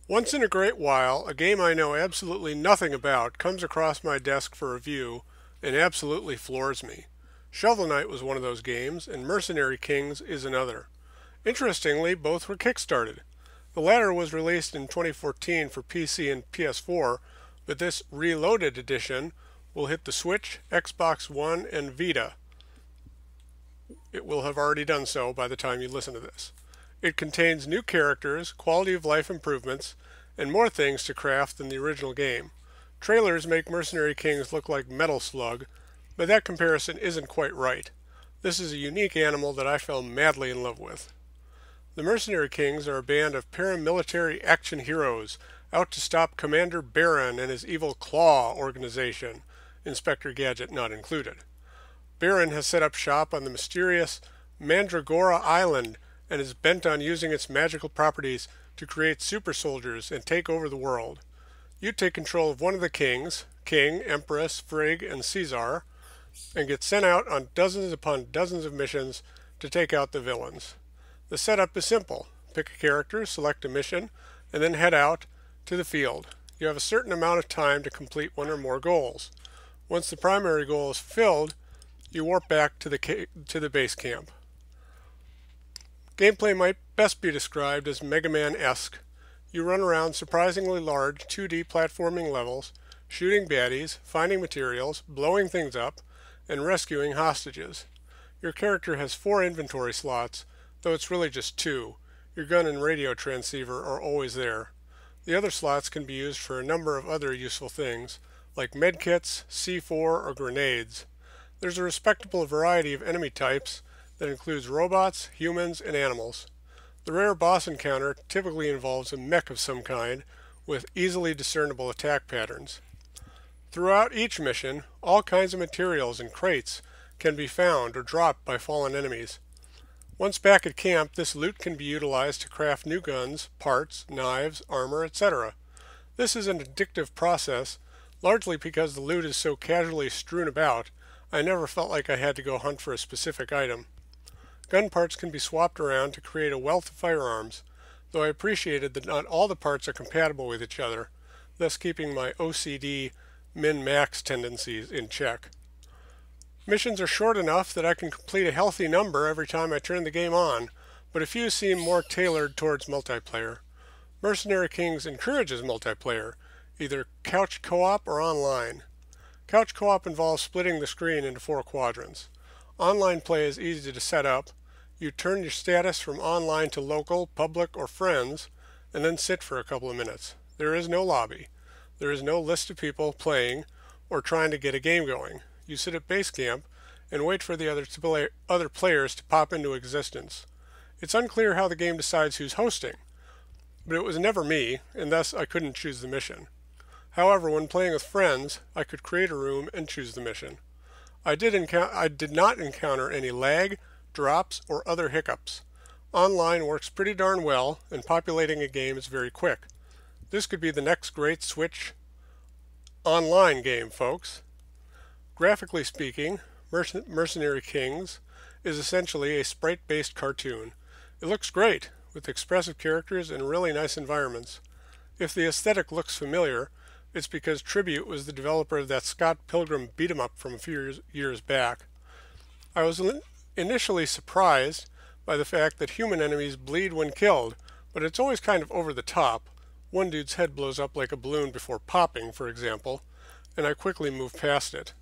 Once in a great while, a game I know absolutely nothing about comes across my desk for review and absolutely floors me. Shovel Knight was one of those games, and Mercenary Kings is another. Interestingly, both were kickstarted. The latter was released in 2014 for PC and PS4, but this reloaded edition will hit the Switch, Xbox One, and Vita. It will have already done so by the time you listen to this. It contains new characters, quality of life improvements, and more things to craft than the original game. Trailers make Mercenary Kings look like Metal Slug, but that comparison isn't quite right. This is a unique animal that I fell madly in love with. The Mercenary Kings are a band of paramilitary action heroes out to stop Commander Baron and his evil Claw organization, Inspector Gadget not included. Baron has set up shop on the mysterious Mandragora Island and is bent on using its magical properties to create super soldiers and take over the world. You take control of one of the kings, King, Empress, Frigg, and Caesar, and get sent out on dozens upon dozens of missions to take out the villains. The setup is simple. Pick a character, select a mission, and then head out to the field. You have a certain amount of time to complete one or more goals. Once the primary goal is fulfilled, you warp back to the base camp. Gameplay might best be described as Mega Man-esque. You run around surprisingly large 2D platforming levels, shooting baddies, finding materials, blowing things up, and rescuing hostages. Your character has 4 inventory slots, though it's really just 2. Your gun and radio transceiver are always there. The other slots can be used for a number of other useful things, like medkits, C4, or grenades. There's a respectable variety of enemy types that includes robots, humans, and animals. The rare boss encounter typically involves a mech of some kind with easily discernible attack patterns. Throughout each mission, all kinds of materials and crates can be found or dropped by fallen enemies. Once back at camp, this loot can be utilized to craft new guns, parts, knives, armor, etc. This is an addictive process, largely because the loot is so casually strewn about, I never felt like I had to go hunt for a specific item. Gun parts can be swapped around to create a wealth of firearms, though I appreciated that not all the parts are compatible with each other, thus keeping my OCD min-max tendencies in check. Missions are short enough that I can complete a healthy number every time I turn the game on, but a few seem more tailored towards multiplayer. Mercenary Kings encourages multiplayer, either couch co-op or online. Couch co-op involves splitting the screen into 4 quadrants. Online play is easy to set up. You turn your status from online to local, public, or friends, and then sit for a couple of minutes. There is no lobby. There is no list of people playing or trying to get a game going. You sit at base camp and wait for the other players to pop into existence. It's unclear how the game decides who's hosting, but it was never me, and thus I couldn't choose the mission. However, when playing with friends, I could create a room and choose the mission. I did not encounter any lag, drops, or other hiccups. Online works pretty darn well, and populating a game is very quick. This could be the next great Switch online game, folks. Graphically speaking, Mercenary Kings is essentially a sprite-based cartoon. It looks great, with expressive characters and really nice environments. If the aesthetic looks familiar, it's because Tribute was the developer of that Scott Pilgrim beat-em-up from a few years back. I was initially surprised by the fact that human enemies bleed when killed, but it's always kind of over the top. One dude's head blows up like a balloon before popping, for example, and I quickly moved past it.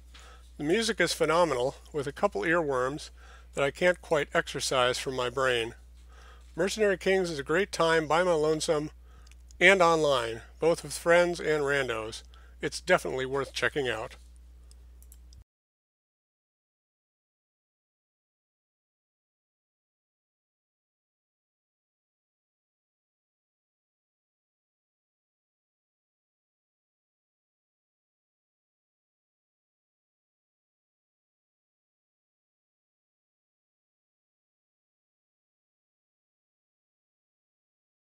The music is phenomenal, with a couple earworms that I can't quite exorcise from my brain. Mercenary Kings is a great time by my lonesome and online, both with friends and randos. It's definitely worth checking out.